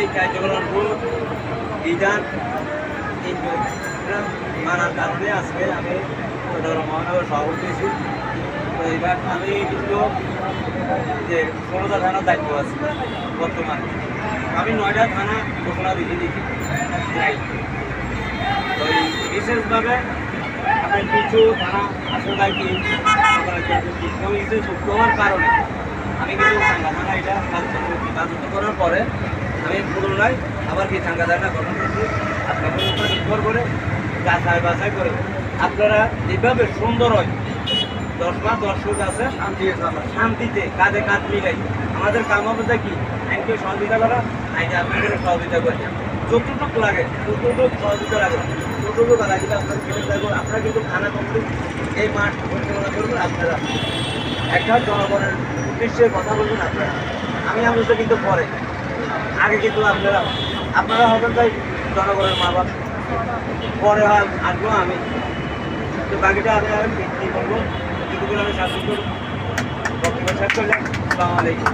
এই কার্যক্রমগুলো বিধান মানার কারণে আজকে আমি মহানগর সভাপতি হয়েছি। তো এবার আমি কিন্তু যে 16টা থানার দায়িত্ব আছে বর্তমানে। আমি 9টা থানা ঘোষণা দিয়েছি। তো এই বিশেষভাবে আপনার কিছু থানা আসলে কি যুক্ত হওয়ার কারণে আমি কিন্তু সাংগা থানা এটা কার্যত করার পরে আমি পুনরায় আবার কি সাংগা থানা গঠন করছি। আপনাদের উপর নির্ভর করে যাচাই বাছাই করে আপনারা যেভাবে সুন্দর হয় 10 বা দর্শক আছে শান্তিতে কাঁধে কাঁধ মিলাই আমাদের কাম হবে কি আইনকে সহযোগিতা করা, আইনে আপনাদের সহযোগিতা করে যতটুকু লাগে ততটুকু সহযোগিতা লাগে ততটুকু তারা কিন্তু আপনাদের ফেরত থাকবো। আপনারা কিন্তু থানা কমপ্লিট এই মাঠ পরিচালনা করবেন আপনারা, একটা জনগণের উদ্দেশ্যে কথা বলবেন আপনারা। আমি আপনাদের কিন্তু পরে আগে কিন্তু আপনারা হবেন তাই জনগণের মা বাপ, পরে আসবো আমি। তো বাকিটা আমি কী করবো যেটুকু আমি শাসন করবো বক্তব্য শেষ করলাম। আসসালামু আলাইকুম।